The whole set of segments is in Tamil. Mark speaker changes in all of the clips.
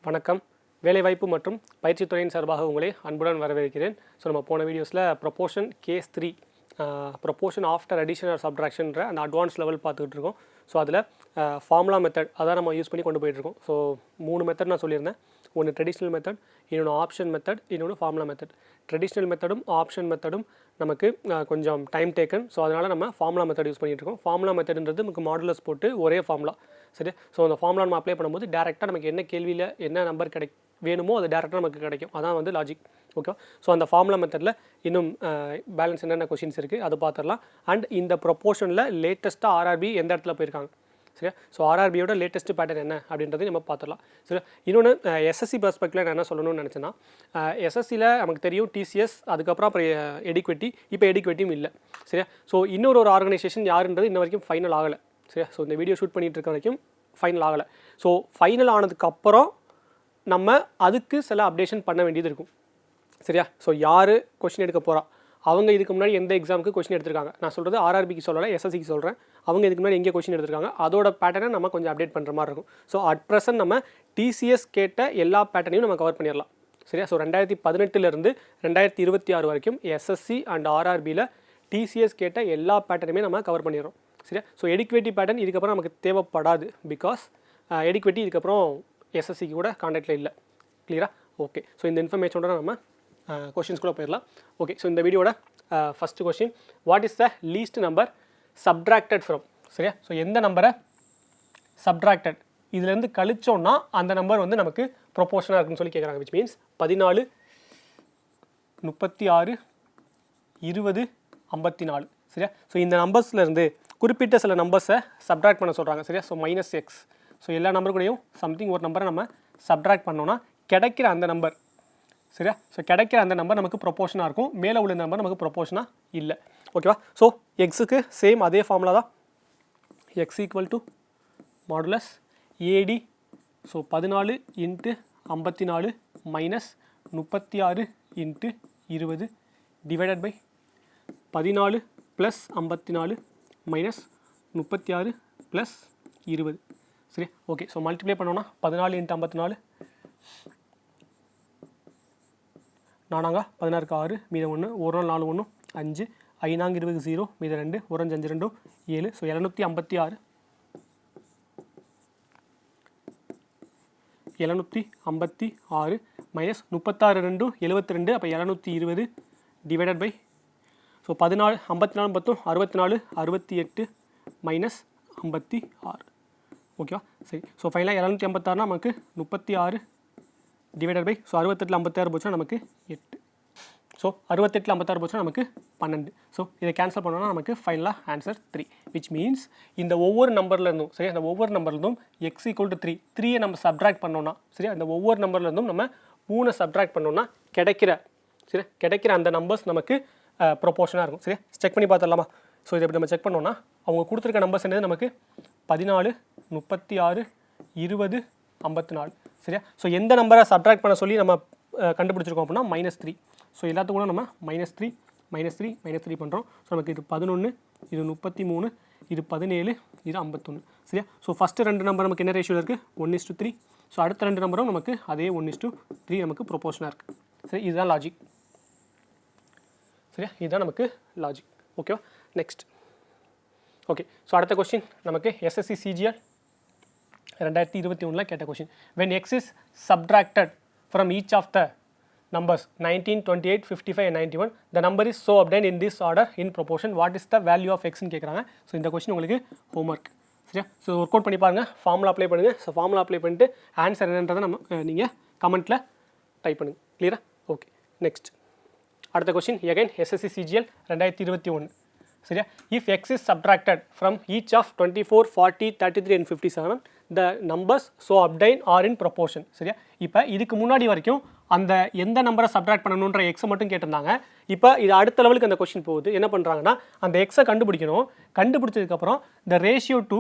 Speaker 1: வணக்கம். வேலைவாய்ப்பு மற்றும் பயிற்சித் துறையின் சார்பாக உங்களை அன்புடன் வரவேற்கிறேன். ஸோ நம்ம போன வீடியோஸில் proportion case 3 proportion after addition or சப்ட்ராக்ஷன்ற அந்த அட்வான்ஸ் லெவல் பார்த்துக்கிட்டு இருக்கோம். ஸோ அதில் ஃபார்முலா மெத்தட் அதான் நம்ம யூஸ் பண்ணி கொண்டு போயிட்டுருக்கோம். ஸோ 3 மெத்தட் நான் சொல்லியிருந்தேன். ஒன்று ட்ரெடிஷ்னல் மெத்தட், இன்னொன்று ஆப்ஷன் மெத்தட், இன்னொன்று ஃபார்முலா மெத்தட். ட்ரெடிஷ்னல் மெத்தடும் ஆப்ஷன் மெத்தடும் நமக்கு கொஞ்சம் டைம் டேக்கன். ஸோ அதனால் நம்ம ஃபார்முலா மெத்தட் யூஸ் பண்ணிகிட்டு இருக்கோம். ஃபார்முலா மெத்தட்ன்றது நமக்கு மாடுலஸ் போட்டு ஒரே ஃபார்முலா, சரி. ஸோ அந்த ஃபார்முலா நம்ம அப்ளை பண்ணும்போது டேரெக்டாக நமக்கு என்ன கேள்வியில் என்ன நம்பர் வேணுமோ அது டேரெக்டாக நமக்கு கிடைக்கும். அதான் வந்து லாஜிக். ஓகே. ஸோ அந்த ஃபார்முலா மெத்தடில் இன்னும் பேலன்ஸ் என்னென்ன கொஷின்ஸ் இருக்குது அது பார்த்துடலாம். அண்ட் இந்த ப்ரொபோர்ஷனில் லேட்டஸ்ட்டாக ஆர்ஆர்பி எந்த இடத்துல போயிருக்காங்க, சரியா. ஸோ ஆர்ஆர்பியோட லேட்டஸ்ட் பேட்டர்ன் என்ன அப்படின்றதையும் நம்ம பார்த்துடலாம், சரி. இன்னொன்று எஸ்எஸ்சி பெர்ஸ்பெக்டிவில் நான் என்ன சொல்லணும்னு நினச்சேன்னா, எஸ்எஸ்சியில் நமக்கு தெரியும் டிசிஎஸ், அதுக்கப்புறம் எடுக்விட்டி, இப்போ எடுக்விட்டியும் இல்லை, சரியா. ஸோ இன்னொரு ஆர்கனைசேஷன் யாருன்றது இன்ன வரைக்கும் ஃபைனல் ஆகலை, சரியா. ஸோ இந்த வீடியோ ஷூட் பண்ணிகிட்டு இருக்க வரைக்கும் ஃபைனல் ஆகலை. ஸோ ஃபைனல் ஆனதுக்கப்புறம் நம்ம அதுக்கு சில அப்டேஷன் பண்ண வேண்டியது இருக்கும், சரியா. ஸோ யார் கொஷின் எடுக்க போகிறா, அவங்க இதுக்கு முன்னாடி எந்த எக்ஸாமுக்கு கொஷின் எடுத்திருக்காங்க, நான் சொல்கிறது ஆர்ஆர்பிக்கு சொல்லலை, எஸ்எஸ்சிக்கு சொல்கிறேன். அவங்க இதுக்கு முன்னாடி எங்கே கொஷின் எடுத்திருக்காங்க அதோட பேட்டர்னை நம்ம கொஞ்சம் அப்டேட் பண்ணுற மாதிரி இருக்கும். ஸோ அட் ப்ரெசன்ட் நம்ம டிசிஎஸ் கேட்ட எல்லா பேட்டர்னையும் நம்ம கவர் பண்ணிடலாம், சரியா. ஸோ 2018 2026 வரைக்கும் எஸ்எஸ்சி அண்ட் ஆர்ஆர்பியில் டிசிஎஸ் கேட்ட எல்லா பேட்டர்னுமே நம்ம கவர் பண்ணிடுறோம், சரியா. ஸோ எடுக்வேட்டி பேட்டர்ன் இதுக்கப்புறம் நமக்கு தேவைப்படாது. பிகாஸ் எடுக்வேட்டி இதுக்கப்புறம் எஸ்எஸ்சிக்கு கூட கான்டாக்டில் இல்லை, கிளியரா. ஓகே. ஸோ இந்த இன்ஃபர்மேஷனோட நம்ம கொஷின்ஸ் கூட போயிடலாம். ஓகே. ஸோ இந்த வீடியோட first question, what is the least number subtracted from, சரியா. ஸோ எந்த நம்பரை சப்ட்ராக்டட் இதுலேருந்து கழிச்சோன்னா அந்த நம்பர் வந்து நமக்கு ப்ரொபோர்ஷனாக இருக்குன்னு சொல்லி கேட்குறாங்க. விச் மீன்ஸ் 14, 36, 20, 54, சரியா. ஸோ இந்த நம்பர்ஸ்லேருந்து குறிப்பிட்ட சில நம்பர்ஸை சப்ட்ராக்ட் பண்ண சொல்கிறாங்க, சரியா. So -x. ஸோ எல்லா நம்பர் கூடயும் சம்திங் ஒரு நம்பரை நம்ம சப்ட்ராக்ட் பண்ணோன்னா கிடைக்கிற அந்த நம்பர், சரியா. ஸோ கிடைக்கிற அந்த நம்பர் நமக்கு ப்ரொபோர்ஷனாக இருக்கும், மேலே உள்ள நம்பர் நமக்கு ப்ரொபோர்ஷனாக இல்லை, ஓகேவா. ஸோ எக்ஸுக்கு சேம் அதே ஃபார்முலா தான். X equal to modulus AD. So 14 × 54 minus 36 × 20 divided by 14 + 54 minus 36 + 20, சரி. ஓகே. ஸோ மல்டிப்ளை பண்ணோன்னா 14 × 54 4 16 6 மீதம் 1 1 4 1 5 5 20 0 மீதம் 2 1 5 2 7. So 756 minus 36 2 72. அப்போ 720 டிவைடட் பை, ஸோ 14 54 10 64 68 மைனஸ் 56, ஓகேவா. சரி. ஸோ ஃபைனலாக 756 நமக்கு 36 டிவைடட் பை, ஸோ 68 56 போச்சுன்னா நமக்கு 8. ஸோ 68 56 போச்சுன்னா நமக்கு 12. ஸோ இதை கேன்சல் பண்ணோன்னா நமக்கு ஃபைனலாக ஆன்சர் 3. விச் மீன்ஸ் இந்த ஒவ்வொரு நம்பர்லேருந்தும், சரியா, அந்த ஒவ்வொரு நம்பர்லேருந்தும் எக்ஸ் ஈக்குவல் டு 3 3யை நம்ம சப்ட்ராக்ட் பண்ணோன்னா, சரியா, அந்த ஒவ்வொரு நம்பர்லேருந்தும் நம்ம 3 சப்ட்ராக்ட் பண்ணோன்னா கிடைக்கிற அந்த நம்பர்ஸ் நமக்கு ப்ரொபோர்ஷனாக இருக்கும், சரியா. செக் பண்ணி பார்த்துடலாமா. ஸோ இதை எப்படி நம்ம செக் பண்ணோன்னா, அவங்க கொடுத்துருக்க நம்பர்ஸ் என்னது நமக்கு 14 36 20 54, சரியா. ஸோ எந்த நம்பரை சப்ட்ராக்ட் பண்ண சொல்லி நம்ம கண்டுபிடிச்சிருக்கோம் அப்படின்னா -3. ஸோ எல்லாத்துக்கும் கூட நம்ம -3 -3 பண்ணுறோம். ஸோ நமக்கு இது 11, இது 33, இது 17, இது 51, சரியா. ஸோ ஃபஸ்ட்டு 2 நம்பர் நமக்கு என்ன ரேஷியோவில் இருக்குது, 1:3. ஸோ அடுத்த 2 நம்பரும் நமக்கு அதே 1:3 நமக்கு ப்ரொபோர்ஷனாக இருக்குது, சரி. இதுதான் லாஜிக், சரியா. இதுதான் நமக்கு லாஜிக், ஓகேவா. நெக்ஸ்ட். ஓகே. ஸோ அடுத்த கொஸ்டின் நமக்கு எஸ்எஸ்சி சிஜிஎல் 2021 கேட்ட question. when x is subtracted from each of the numbers 19 28 55 and 91 the number is so obtained in this order in proportion, what is the value of x ன்னு கேட்குறாங்க. ஸோ இந்த கொஸ்டின் உங்களுக்கு ஹோம்ஒர்க், சரியா. ஸோ ஒர்க் அவுட் பண்ணி பாருங்கள், ஃபார்முலா அப்ளை பண்ணுங்கள். ஸோ ஃபார்முலா அப்ளை பண்ணிட்டு ஆன்சர் என்னன்றதை நம்ம நீங்கள் கமெண்ட்டில் டைப் பண்ணுங்கள், கிளியரா. ஓகே. நெக்ஸ்ட் அடுத்த கொஸ்டின் எகைன் எஸ்எஸ்சி சிஜிஎல் 2021, சரியா. If x is subtracted from each of 24 40 33 and 57 the numbers so obtained are in proportion, சரியா. இப்போ இதுக்கு முன்னாடி வரைக்கும் அந்த எந்த நம்பரை சப்ட்ராக்ட் பண்ணணுன்ற எக்ஸை மட்டும் கேட்டிருந்தாங்க. இப்போ இது அடுத்த லெவலுக்கு அந்த கொஸ்டின் போகுது. என்ன பண்ணுறாங்கன்னா, அந்த எக்ஸை கண்டுபிடிக்கணும். கண்டுபிடிச்சதுக்கப்புறம் the ratio to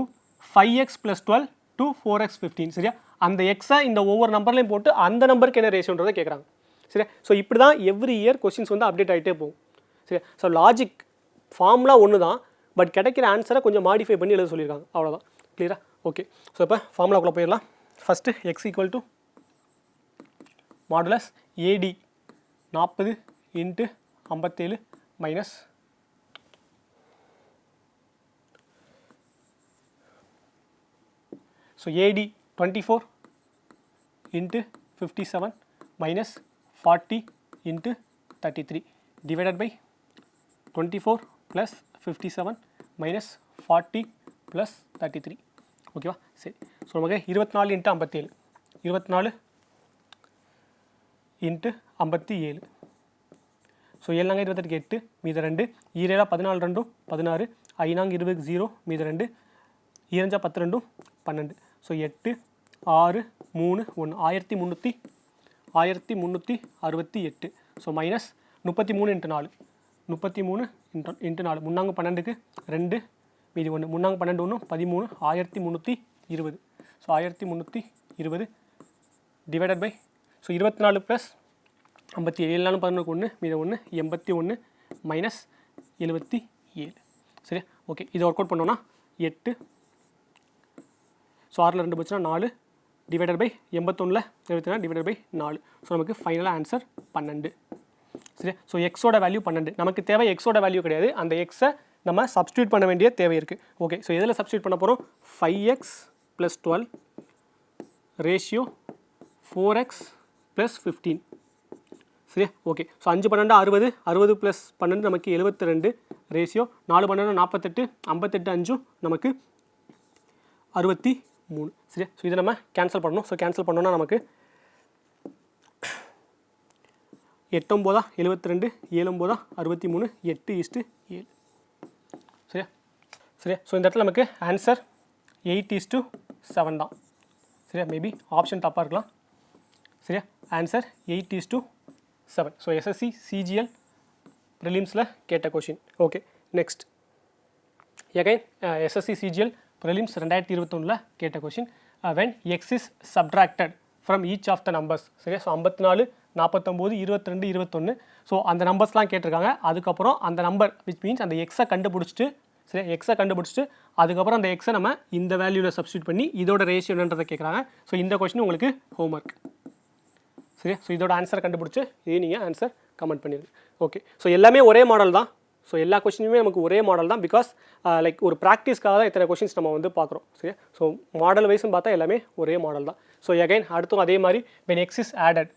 Speaker 1: 5x + 12 to 4x 15, சரியா. அந்த எக்ஸை இந்த ஒவ்வொரு நம்பர்லையும் போட்டு அந்த நம்பருக்கு என்ன ரேஷியோன்றதை கேட்குறாங்க, சரியா. ஸோ இப்படி தான் எவ்ரி இயர் கொஸ்டின்ஸ் வந்து அப்டேட் ஆகிட்டே போகும், சரியா. ஸோ லாஜிக் ஃபார்முலா ஒன்று தான், பட் கிடைக்கிற ஆன்சரை கொஞ்சம் மாடிஃபை பண்ணி எழுத சொல்லியிருக்காங்க, அவ்வளோதான், கிளியரா. ஓகே. ஸோ இப்போ ஃபார்முலாக்குள்ளே போயிடலாம். First x equal to modulus AD 40 into 57 minus so AD 24 into 57 minus 40 into 33 divided by 24 plus 57 minus 40 plus 33 ஓகேவா சரி ஸோ நமக்கு 24 இன்ட்டு 57 24 இன்ட்டு 57 ஸோ 7 நாங்கள் 28 மீத 2 ஈரேழா 14 2 16 5 20 0 மீத 2 ஈரஞ்சா 10 2 12 so 8 6 3 1 1368 so minus 33 into 4 33 into 4 முன்னாங்க 12க்கு 2 மீதி 1 முன்னாங்க 12 1 13 1320 so 1320 divided by so 24 plus 57 7 4 11 1 மீத 1 81 மைனஸ் 77 சரி ஓகே இதை ஒர்க் அவுட் பண்ணோன்னா 8 ஸோ 6ல் 2 போச்சுன்னா 4 டிவைடட் பை 81ல் 24 டிவைடட் பை 4 ஸோ நமக்கு ஃபைனலாக ஆன்சர் 12 சரி ஸோ எக்ஸோட வேல்யூ 12 நமக்கு தேவை எக்ஸோட வேல்யூ கிடையாது அந்த எக்ஸை நம்ம சப்ஸ்டியூட் பண்ண வேண்டிய தேவை இருக்குது ஓகே ஸோ எதில் சப்ஸ்டியூட் பண்ண போகிறோம் 5x + 12 ரேஷியோ 4x + 15 சரி ஓகே ஸோ 5 12 60 60 + 12 நமக்கு 72 ரேஷியோ 4 12 48 58 5 நமக்கு 63 சரி ஸோ இதை நம்ம கேன்சல் பண்ணணும் ஸோ கேன்சல் பண்ணோன்னா நமக்கு 8 9 72 7 9 63 8:7 சரியா சரியா ஸோ இந்த இடத்துல நமக்கு ஆன்சர் 8:7 தான் சரியா மேபி ஆப்ஷன் தப்பாக இருக்கலாம் சரியா ஆன்சர் 8:7 ஸோ எஸ்எஸ்சி சிஜிஎல் ப்ரிலிம்ஸில் கேட்ட question okay next again SSC CGL prelims 2021 கேட்ட question when x is subtracted from each of the numbers சரியா ஸோ 54 49 22 21 ஸோ அந்த நம்பர்ஸ்லாம் கேட்டிருக்காங்க அதுக்கப்புறம் அந்த நம்பர் விச் மீன்ஸ் அந்த எக்ஸை கண்டுபிடிச்சிட்டு சரி எக்ஸை கண்டுபிடிச்சிட்டு அதுக்கப்புறம் அந்த எக்ஸை நம்ம இந்த வேல்யூவில் சப்ஸ்டியூட் பண்ணி இதோட ரேஷியோ என்னன்றதை கேட்குறாங்க ஸோ இந்த கொஷின் உங்களுக்கு ஹோம்ஒர்க் சரி ஸோ இதோட ஆன்சர் கண்டுபிடிச்சி இதே நீங்கள் ஆன்சர் கமெண்ட் பண்ணிடுங்க ஓகே ஸோ எல்லாமே ஒரே மாடல் தான் ஸோ எல்லா கொஷினுமே நமக்கு ஒரே மாடல் தான் பிகாஸ் லைக் ஒரு ப்ராக்டிஸ்க்காக தான் இத்தனை கொஷின்ஸ் நம்ம வந்து பார்க்குறோம் சரியா ஸோ மாடல் வைஸும் பார்த்தா எல்லாமே ஒரே மாடல் தான் ஸோ எகைன் அடுத்தும் அதே மாதிரி when x is added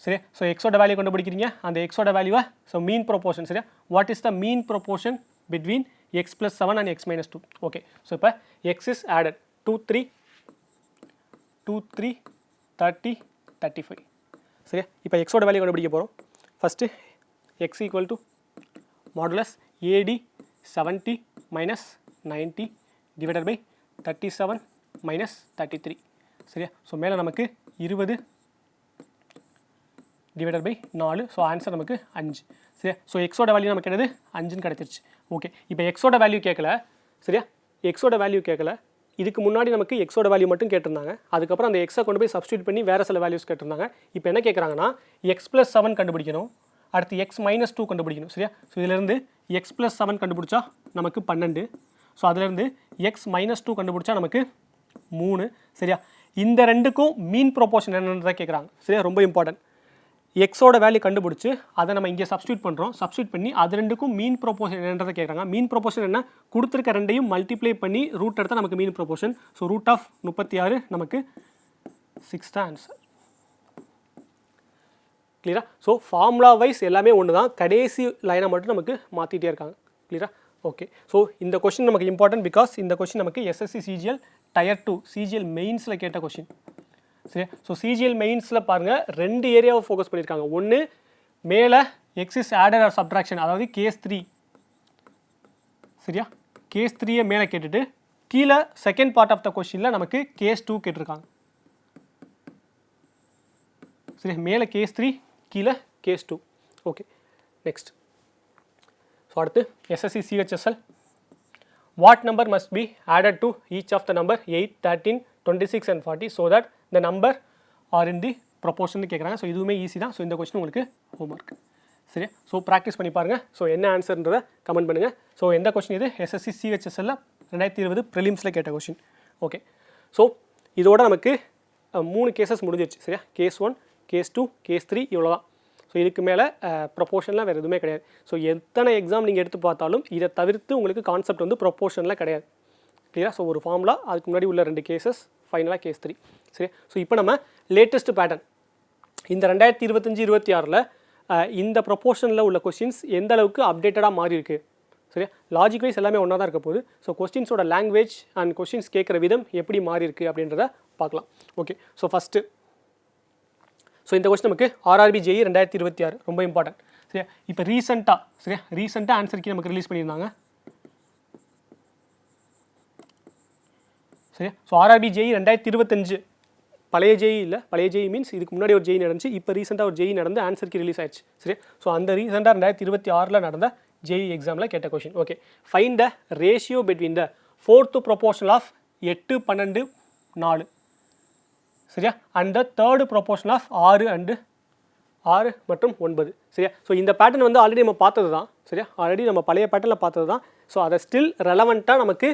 Speaker 1: சரியா ஸோ எக்ஸோட வேல்யூ கண்டுபிடிக்கிறீங்க அந்த எக்ஸோட வேல்யூவை ஸோ மீன் ப்ரொபோர்ஷன் சரியா what is the mean proportion between x + 7 and x - 2 okay so இப்போ x is added 2 3 30 35 சரியா இப்போ எக்ஸோட வேல்யூ கண்டுபிடிக்க போகிறோம் first x = modulus AD 70 minus 90 divided by 37 minus 33 சரியா ஸோ மேலே நமக்கு 20 டிவைடட் பை 4 ஸோ ஆன்சர் நமக்கு 5 சரியா ஸோ எக்ஸோட வேல்யூ நமக்கு என்னது 5ன்னு கிடச்சிருச்சு ஓகே இப்போ எக்ஸோட வேல்யூ கேட்கல சரியா எக்ஸோட வேல்யூ கேட்கல இதுக்கு முன்னாடி நமக்கு எக்ஸோட வேல்யூ மட்டும் கேட்டிருந்தாங்க அதுக்கப்புறம் அந்த எக்ஸை கொண்டு போய் சப்ஸ்டியூட் பண்ணி வேறு சில வேல்யூஸ் கேட்டிருந்தாங்க இப்போ என்ன கேட்குறாங்கன்னா x + 7 கண்டுபிடிக்கணும் அடுத்து x - 2 கண்டுபிடிக்கணும் சரியா ஸோ இதிலேருந்து x + 7 கண்டுபிடிச்சா நமக்கு 12 ஸோ அதிலேருந்து x - 2 கண்டுபிடிச்சா நமக்கு 3 சரியா இந்த ரெண்டுக்கும் மீன் ப்ரொபோர்ஷன் என்னன்றதை கேட்குறாங்க சரியா ரொம்ப இம்பார்ட்டன்ட் எக்ஸோட வேல்யூ கண்டுபிடிச்சி அதை நம்ம இங்கே சப்ஸ்டியூட் பண்ணுறோம் சப்ஸ்டியூட் பண்ணி அது ரெண்டுக்கும் மீன் ப்ரொபோர்ஷன் என்னன்றதை கேட்குறாங்க மீன் ப்ரொபோர்ஷன் என்ன கொடுத்துருக்க ரெண்டையும் மல்டிப்ளை பண்ணி ரூட் எடுத்தால் நமக்கு மீன் ப்ரொபோர்ஷன் ஸோ √36 நமக்கு 6 தான் ஆன்சர் கிளியரா ஸோ ஃபார்முலா வைஸ் எல்லாமே ஒன்று தான் கடைசி லைனை மட்டும் நமக்கு மாற்றிட்டே இருக்காங்க கிளியரா ஓகே ஸோ இந்த கொஷின் நமக்கு இம்பார்ட்டன்ட் பிகாஸ் இந்த கொஷின் நமக்கு எஸ்எஸ்சி சிஜிஎல் டயர் 2 சிஜிஎல் மெயின்ஸில் கேட்ட கொஷின் சரி ஸோ சிஜிஎல் மெயின்ஸில் பாருங்கள் 2 ஏரியாவை ஃபோக்கஸ் பண்ணியிருக்காங்க ஒன்று மேலே x is added or subtraction அதாவது கேஸ் 3 சரியா கேஸ் 3 மேலே கேட்டுட்டு கீழே செகண்ட் பார்ட் ஆஃப் த கொஷினில் நமக்கு கேஸ் 2 கேட்டிருக்காங்க சரி மேலே கேஸ் 3 கீழே கேஸ் 2 ஓகே நெக்ஸ்ட் ஸோ அடுத்து SSC CHSL what number must be added to each of the number 8 13 26 and 40 so that the number are in the proportion கேட்குறாங்க ஸோ இதுவுமே ஈஸி தான் ஸோ இந்த கொஸ்டின் உங்களுக்கு ஹோம்ஒர்க் சரி ஸோ ப்ராக்டிஸ் பண்ணி பாருங்கள் ஸோ என்ன ஆன்சர்ன்றதை கமெண்ட் பண்ணுங்கள் ஸோ எந்த கொஸ்டின் இது எஸ்எஸ்சி சிஹெச்எஸ்எல்ல 2020 ப்ரிலிம்ஸில் கேட்ட கொஸ்டின் ஓகே ஸோ இதோட நமக்கு 3 கேசஸ் முடிஞ்சிருச்சு சரியா கேஸ் 1 கேஸ் 2 கேஸ் 3 இவ்வளோ தான். ஸோ இதுக்கு மேலே ப்ரொப்போர்ஷனில் வேறு எதுவுமே கிடையாது. ஸோ எத்தனை எக்ஸாம் நீங்கள் எடுத்து பார்த்தாலும் இதை தவிர்த்து உங்களுக்கு கான்செப்ட் வந்து ப்ரொப்போர்ஷனில் கிடையாது. கிளியரா? ஸோ ஒரு ஃபார்முலா, அதுக்கு முன்னாடி உள்ள 2 கேசஸ், ஃபைனலாக கேஸ் 3. சரி, ஸோ இப்போ நம்ம லேட்டஸ்ட் பேட்டர்ன் இந்த 2025-26 இந்த ப்ரொப்போர்ஷனில் உள்ள கொஸ்டின்ஸ் எந்த அளவுக்கு அப்டேட்டடாக மாறி இருக்கு. சரியா? லாஜிக் வைஸ் எல்லாமே ஒன்றா தான் இருக்க போகுது. ஸோ கொஸ்டின்ஸோட லாங்குவேஜ் அண்ட் கொஸ்டின்ஸ் கேட்குற விதம் எப்படி மாறி இருக்கு அப்படின்றத பார்க்கலாம். ஓகே, ஸோ ஃபஸ்ட்டு ஸோ இந்த கொஸ்டின் நமக்கு RRB JEE 2026 ரொம்ப இம்பார்ட்டன்ட். சரியா? இப்போ ரீசெண்டாக ஆன்சர் கீ நமக்கு ரிலீஸ் பண்ணியிருந்தாங்க. சரியா? ஸோ RRB JEE 2025 பழைய JEE இல்லை, பழைய JEE மீன்ஸ் இதுக்கு முன்னாடி ஒரு JEE நடந்துச்சு, இப்போ ரீசெண்டாக ஒரு JEE நடந்து ஆன்சர் கீ ரிலீஸ் ஆயிடுச்சு. சரி, ஸோ அந்த ரீசெண்டாக 2026 நடந்த JEE எக்ஸாமில் கேட்ட question. Okay, find the ratio between the 4th proportional of 8, 12, 4. சரியா? And the 3rd proportional of 6 மற்றும் 9. சரியா? ஸோ இந்த பேட்டர்ன் வந்து ஆல்ரெடி நம்ம பார்த்தது தான். சரியா? ஆல்ரெடி நம்ம பழைய பேட்டர்னில் பார்த்தது தான். ஸோ அதை ஸ்டில் ரெலவெண்ட்டாக நமக்கு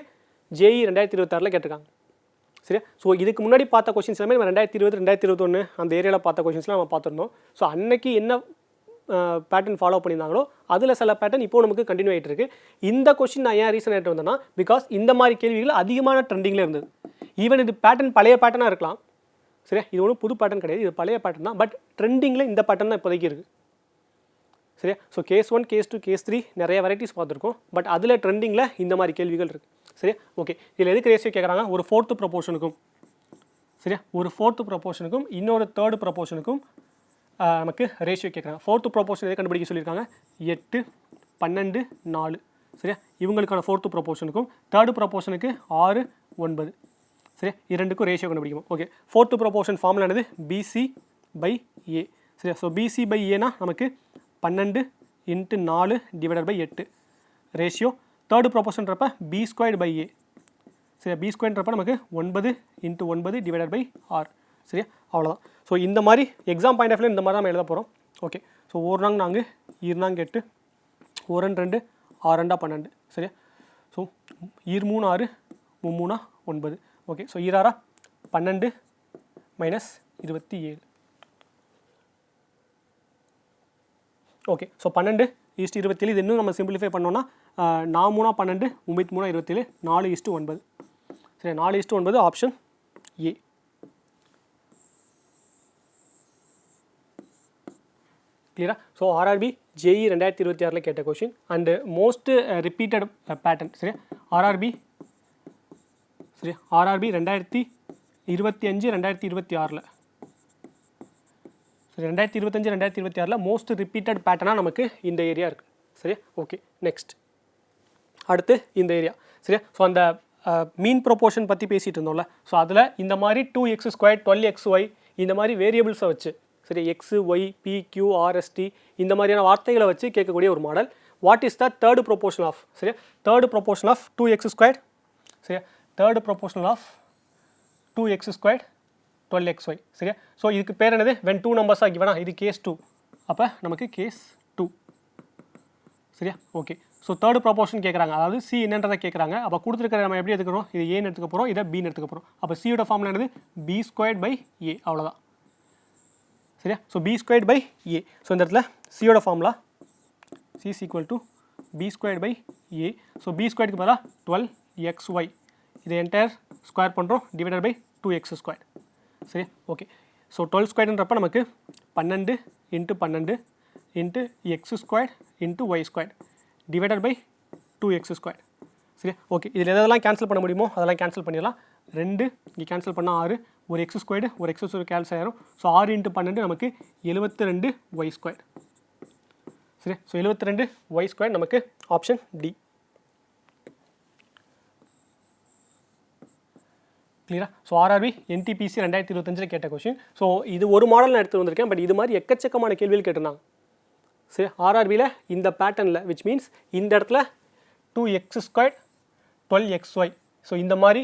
Speaker 1: JEE 2026 கேட்டிருக்காங்க. சரியா? ஸோ இதுக்கு முன்னாடி பார்த்த கொஸ்டின்ஸ் எல்லாமே நம்ம 2020, 2021 அந்த ஏரியாவில் பார்த்த கொஸ்டின்ஸ்லாம் நம்ம பார்த்துருந்தோம். ஸோ அன்னைக்கு என்ன பேட்டர்ன் ஃபாலோ பண்ணியிருந்தாங்களோ அதில் சில பேட்டர்ன் இப்போ நமக்கு கண்டினியூ ஆகிட்டு இருக்கு. இந்த கொஸ்டின் நான் ஏன் ரீசன் ஆகிட்டு வந்தேன்னா, பிகாஸ் இந்த மாதிரி கேள்விகள் அதிகமான ட்ரெண்டிங்கில் இருந்தது. ஈவன் இது பேட்டர்ன் பழைய பேட்டர்னாக இருக்கலாம். சரியா? இது ஒன்றும் புது பேட்டர்ன் கிடையாது, இது பழைய பேட்டர்ன் தான். பட் ட்ரெண்டிங்கில் இந்த பேட்டர்ன் தான் இப்போதைக்கு இருக்குது. சரியா? ஸோ கேஸ் 1, கேஸ் 2, கேஸ் 3 நிறைய வெரைட்டிஸ் பார்த்துருக்கோம். பட் அதில் ட்ரெண்டிங்கில் இந்த மாதிரி கேள்விகள் இருக்குது. சரியா? ஓகே, இதில் எதுக்கு ரேஷியோ கேட்குறாங்க? ஒரு 4th ப்ரொபோர்ஷனுக்கும், சரியா, ஒரு 4th ப்ரொபோர்ஷனுக்கும் இன்னொரு 3rd ப்ரொபோர்ஷனுக்கும் நமக்கு ரேஷியோ கேட்குறாங்க. 4th ப்ரொபோர்ஷன் எதை கண்டுபிடிக்க சொல்லியிருக்காங்க? 8, 12, 4. சரியா? இவங்களுக்கான 4th ப்ரொபோர்ஷனுக்கும் 3rd ப்ரொபோர்ஷனுக்கு 6, 9. சரியா? இரண்டுக்கும் ரேஷியோ கண்டுபிடிக்கணும். ஓகே, 4th ப்ரொபோர்ஷன் ஃபார்முலா என்னது? BC/A. சரியா? ஸோ BC/Aனா நமக்கு 12 × 4 / 8 ரேஷியோ. 3rd ப்ரொபோர்ஷன்றப்ப B²/A. சரியா? B²ன்றப்ப நமக்கு 9 × 9 / 6. சரியா? அவ்வளோதான். ஸோ இந்த மாதிரி எக்ஸாம் பாயிண்ட் ஆஃப் வியூ இந்த மாதிரி தான் நம்ம எழுத போகிறோம். ஓகே, ஸோ 1 நாங் 4, 2 நாங் 8, 1 2, 6 2 12. சரியா? So 2 3 6, 3 3 9. Okay, so 2 6 12 - 27. Okay, so 12 = 27. இது இன்னும் நம்ம சிம்பிளிஃபை பண்ணோன்னா 4 3 12, 9 3 27, 4:9. சரி, 4:9 ஆப்ஷன் ஏ. கிளியரா? ஸோ RRB JEE 2026 கேட்ட question and most repeated pattern. சரியா? RRB 2025 2026 சரி, 2025 2026 மோஸ்ட் ரிப்பீட்டட் பேட்டர்னாக நமக்கு இந்த ஏரியா இருக்குது. சரியா? ஓகே, நெக்ஸ்ட் அடுத்து இந்த ஏரியா. சரியா? ஸோ அந்த மீன் ப்ரொபோர்ஷன் பற்றி பேசிகிட்டு இருந்தோம்ல. ஸோ அதில் இந்த மாதிரி 2x², 12xy இந்த மாதிரி வேரியபிள்ஸை வச்சு, சரி, x y p q RST இந்த மாதிரியான வார்த்தைகளை வச்சு கேட்கக்கூடிய ஒரு model. What is the 3rd proportion of? சரியா? 3rd proportion of 2x². சரியா? 3rd proportional of 2x², 12xy. சரியா? ஸோ இதுக்கு பேர் என்னது? when 2 numbers are given. இது கேஸ் 2, அப்போ நமக்கு கேஸ் 2. சரியா? ஓகே, ஸோ 3rd ப்ரொபோர்ஷன் கேட்குறாங்க, அதாவது சி என்னன்றதை கேட்குறாங்க. அப்போ கொடுத்துருக்கிற நம்ம எப்படி எடுத்துக்கிறோம்? இது ஏன்னு எடுத்துக்க போகிறோம், இதை பின்னு எடுத்துக்க போகிறோம். அப்போ சியோட ஃபார்முலா என்னது? B²/A. அவ்வளோதான். சரியா? So B²/A. ஸோ இந்த இடத்துல சியோட ஃபார்முலா C = B²/A. ஸோ B²க்கு பதிலாக 12xy. இதை என்டையர் ஸ்கொயர் பண்ணுறோம், டிவைடட் பை 2x². சரியா? ஓகே, ஸோ 12² நமக்கு 12 × 12 × x² × y² divided by 2x². சரியா? ஓகே, இதில் எதெல்லாம் கேன்சல் பண்ண முடியுமோ அதெல்லாம் கேன்சல் பண்ணிடலாம். 2 இங்கே கேன்சல் பண்ணால் 6, ஒரு x², ஒரு x² கேன்சல் ஆயிரும். ஸோ 6 × 12 நமக்கு 72y². சரி, ஸோ 72y² நமக்கு ஆப்ஷன் டி. கிளியரா? ஸோ RRB NTPC 2025 கேட்ட கொஷின். ஸோ இது ஒரு மாடல் நான் எடுத்து வந்திருக்கேன். பட் இது மாதிரி எக்கச்சக்கமான கேள்விகள் கேட்டிருந்தாங்க. சரி, RRBயில் இந்த பேட்டர்னில் விச் மீன்ஸ் இந்த இடத்துல 2x², 12xy. ஸோ இந்த மாதிரி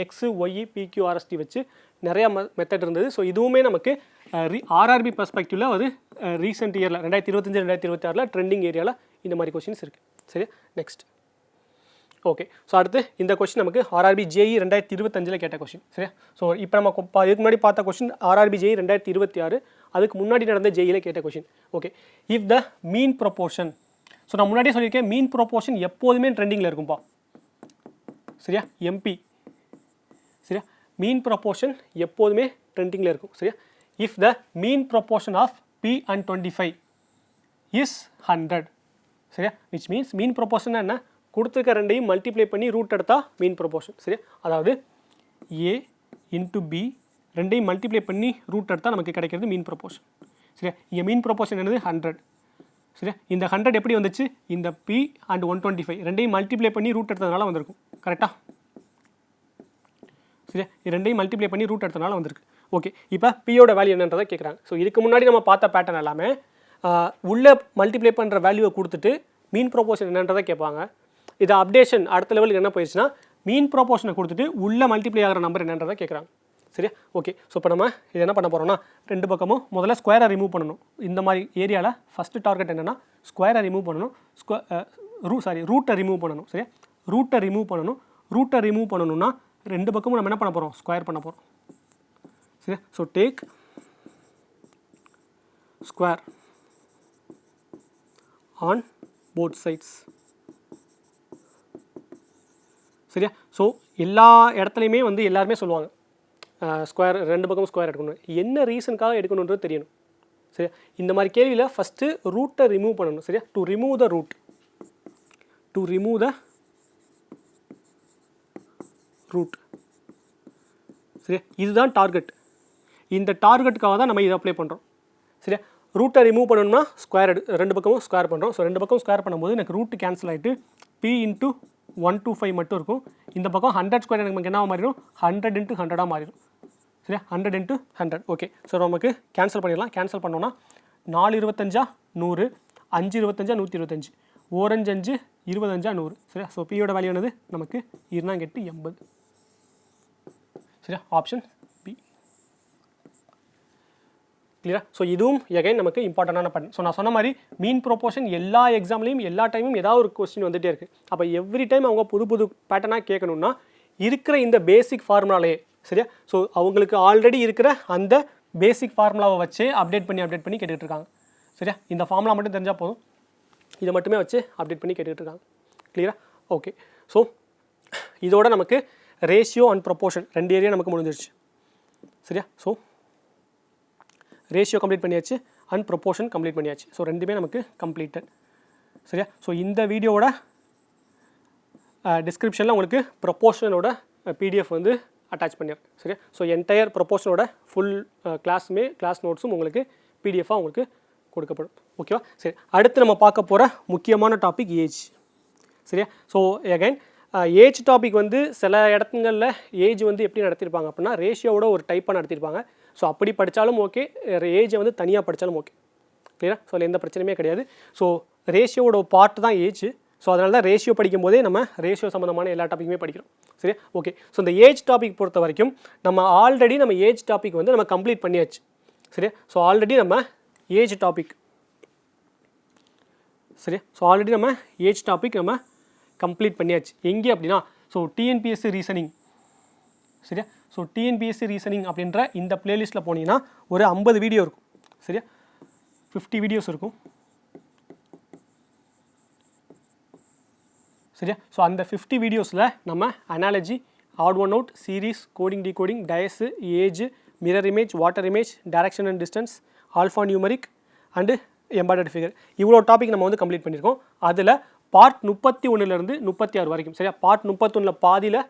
Speaker 1: எக்ஸு ஒய் பிக்யூ ஆர்எஸ்டி வச்சு நிறையா மெத்தட் இருந்தது. ஸோ இதுவுமே நமக்கு RRB பர்ஸ்பெக்டிவில் அது ரீசெண்ட் இயரில் 2025 2026 ட்ரெண்டிங் ஏரியாவில் இந்த மாதிரி கொஷின்ஸ் இருக்குது. சரி, நெக்ஸ்ட். ஓகே, ஸோ அடுத்து இந்த கொஸ்டின் நமக்கு RRB JEE 2025 கேட்ட கொஸ்டின். சரியா? ஸோ இப்போ நம்ம இதுக்கு முன்னாடி பார்த்த கொஸ்டின் RRB JEE 2026. அதுக்கு முன்னாடி நடந்த ஜேஇல கேட்ட question. Okay, if the mean proportion, so நான் முன்னாடியே சொல்லியிருக்கேன் மீன் ப்ரொபோர்ஷன் எப்போதுமே ட்ரெண்டிங்கில் இருக்கும்பா. சரியா, எம்பி. சரியா, மீன் ப்ரொபோர்ஷன் எப்போதுமே ட்ரெண்டிங்கில் இருக்கும். சரியா, if the mean proportion of P and 25 is 100. சரியா, விச் மீன்ஸ் மீன் ப்ரொபோர்ஷன் என்ன, கொடுத்துருக்க ரெண்டையும் மல்டிப்ளை பண்ணி ரூட் எடுத்தால் மீன் ப்ரொபோர்ஷன். சரியா, அதாவது A இன்ட்டு B ரெண்டையும் மல்டிப்ளை பண்ணி ரூட் எடுத்தால் நமக்கு கிடைக்கிறது மீன் ப்ரொபோர்ஷன். சரியா, இங்கே மீன் ப்ரொபோர்ஷன் என்னது 100. சரியா, இந்த 100 எப்படி வந்துச்சு, இந்த P and 125 ரெண்டையும் மல்டிப்ளை பண்ணி ரூட் எடுத்ததுனால வந்திருக்கும். கரெக்டாக? சரியா, ரெண்டையும் மல்டிப்ளை பண்ணி ரூட் எடுத்ததுனால வந்திருக்கு. ஓகே, இப்போ பியோட வேல்யூ என்னன்றதை கேட்குறாங்க. ஸோ இதுக்கு முன்னாடி நம்ம பார்த்த பேட்டர்ன் எல்லாமே உள்ளே மல்டிப்ளை பண்ணுற வேல்யூவை கொடுத்துட்டு மீன் ப்ரொபோர்ஷன் என்னன்றதை கேட்பாங்க. இது அப்டேஷன் அடுத்த லெவலுக்கு என்ன போயிடுச்சுன்னா மீன் ப்ரொபோர்ஷனை கொடுத்துட்டு உள்ளே மல்டிப்ளை ஆகிற நம்பர் என்னன்றதை கேட்குறாங்க. சரியா, ஓகே. ஸோ இப்போ நம்ம இது என்ன பண்ண போகிறோம்னா ரெண்டு பக்கமும் முதல்ல ஸ்கொயரை ரிமூவ் பண்ணணும். இந்த மாதிரி ஏரியாவில் ஃபஸ்ட்டு டார்கெட் என்னென்னா ஸ்கொயரை ரிமூவ் பண்ணணும், ரூட்டை ரிமூவ் பண்ணணும். சரியா, ரூட்டை ரிமூவ் பண்ணணும்னா ரெண்டு பக்கமும் நம்ம என்ன பண்ண போகிறோம், ஸ்கொயர் பண்ண போகிறோம். சரியா, so take square on both sides. சரியா, ஸோ எல்லா இடத்துலையுமே வந்து எல்லாருமே சொல்லுவாங்க ஸ்கொயர் ரெண்டு பக்கமும் ஸ்கொயர் எடுக்கணும். என்ன ரீசனுக்காக எடுக்கணுன்றது தெரியணும். சரியா, இந்த மாதிரி கேள்வியில் ஃபஸ்ட்டு ரூட்டை ரிமூவ் பண்ணணும். சரியா, டு ரிமூவ் த ரூட். சரியா, இதுதான் டார்கெட். இந்த டார்கெட்டுக்காக தான் நம்ம இதை அப்ளை பண்ணுறோம். சரியா, ரூட்டை ரிமூவ் பண்ணணும்னா ஸ்கொயர் ரெண்டு பக்கமும் ஸ்கொயர் பண்ணுறோம். ஸோ ரெண்டு பக்கம் ஸ்கொயர் பண்ணும்போது எனக்கு ரூட் கேன்சல் ஆகிட்டு P இன்ட்டு 125 மட்டும் இருக்கும். இந்த பக்கம் 100 ஸ்கொயர் எனக்கு என்ன மாறிடும், 100 இன்ட்டு 100 மாறிடும். சரியா, 100 இன்ட்டு 100. ஓகே, ஸோ நமக்கு கேன்சல் பண்ணிடலாம். கேன்சல் பண்ணோன்னா 4 25 100, 5 25 125, 1 5 5 25 100. சரியா, ஸோ பியோட வேல்யூ என்னது நமக்கு 280. சரியா, ஆப்ஷன் பி. கிளியரா? ஸோ இதுவும் எகைன் நமக்கு இம்பார்ட்டண்டான பாயிண்ட். ஸோ நான் சொன்ன மாதிரி மீன் ப்ரொபோர்ஷன் எல்லா எக்ஸாம்லையும் எல்லா டைமும் ஏதாவது ஒரு கொஸ்டின் வந்துகிட்டே இருக்குது. அப்போ எவ்ரி டைம் அவங்க புது புது பேட்டர்னாக கேட்கணும்னா இருக்கிற இந்த பேசிக் ஃபார்முலாலே. சரியா, ஸோ அவங்களுக்கு ஆல்ரெடி இருக்கிற அந்த பேசிக் ஃபார்முலாவை வச்சு அப்டேட் பண்ணி கேட்டுக்கிட்டு இருக்காங்க. சரியா, இந்த ஃபார்முலா மட்டும் தெரிஞ்சால் போதும், இதை மட்டுமே வச்சு அப்டேட் பண்ணி கேட்டுக்கிட்டு இருக்காங்க. கிளியரா? ஓகே, ஸோ இதோட நமக்கு ரேஷியோ அண்ட் ப்ரொபோர்ஷன் ரெண்டு ஏரியா நமக்கு முடிஞ்சிருச்சு. சரியா, ஸோ ரேஷியோ கம்ப்ளீட் பண்ணியாச்சு அண்ட் ப்ரொபோர்ஷன் கம்ப்ளீட் பண்ணியாச்சு. ஸோ ரெண்டுமே நமக்கு கம்ப்ளீட்டட். சரியா, ஸோ இந்த வீடியோவோட டிஸ்கிரிப்ஷனில் உங்களுக்கு ப்ரொபோர்ஷனோட பிடிஎஃப் வந்து அட்டாச் பண்ணிடுறேன். சரியா, ஸோ என்டையர் ப்ரொபோர்ஷனோட ஃபுல் கிளாஸ் நோட்ஸும் உங்களுக்கு பிடிஎஃபாக உங்களுக்கு கொடுக்கப்படும். ஓகேவா? சரி, அடுத்து நம்ம பார்க்க போகிற முக்கியமான டாபிக் ஏஜ். சரியா, ஸோ அகைன் ஏஜ் டாபிக் வந்து சில இடத்துங்களில் ஏஜ் வந்து எப்படி நடத்தியிருப்பாங்க அப்படின்னா ரேஷியோவோட ஒரு டைப்பாக நடத்தியிருப்பாங்க. ஸோ அப்படி படித்தாலும் ஓகே, ஏஜை வந்து தனியாக படித்தாலும் ஓகே. கிளியரா? ஸோ அதில் எந்த பிரச்சனையுமே கிடையாது. ஸோ ரேஷியோவோட பார்ட் தான் ஏஜ். ஸோ அதனால தான் ரேஷியோ படிக்கும் போதே நம்ம ரேஷியோ சம்மந்தமான எல்லா டாப்பிக்குமே படிக்கிறோம். சரியா, ஓகே. ஸோ இந்த ஏஜ் டாபிக் பொறுத்த வரைக்கும் நம்ம ஏஜ் டாபிக் வந்து நம்ம கம்ப்ளீட் பண்ணியாச்சு. சரியா, ஸோ ஆல்ரெடி நம்ம ஏஜ் டாபிக் நம்ம கம்ப்ளீட் பண்ணியாச்சு. எங்கே அப்படின்னா ஸோ டிஎன்பிஎஸ்சி ரீசனிங். சரியா, ஸோ டிஎன்பிஎஸ்சி ரீசனிங் அப்படின்ற இந்த பிளேலிஸ்ட்டில் போனீங்கன்னா ஒரு 50 வீடியோ இருக்கும். சரியா, 50 வீடியோஸ் இருக்கும். சரியா, ஸோ அந்த 50 வீடியோஸில் நம்ம analogy, odd one out, series, coding decoding, dice, age, mirror image, water image, direction and distance, alpha numeric and embedded figure இவ்வளோ டாபிக் நம்ம வந்து கம்ப்ளீட் பண்ணியிருக்கோம். அதில் பார்ட் 31லேருந்து 36 வரைக்கும். சரியா, பார்ட் 31 பாதியில்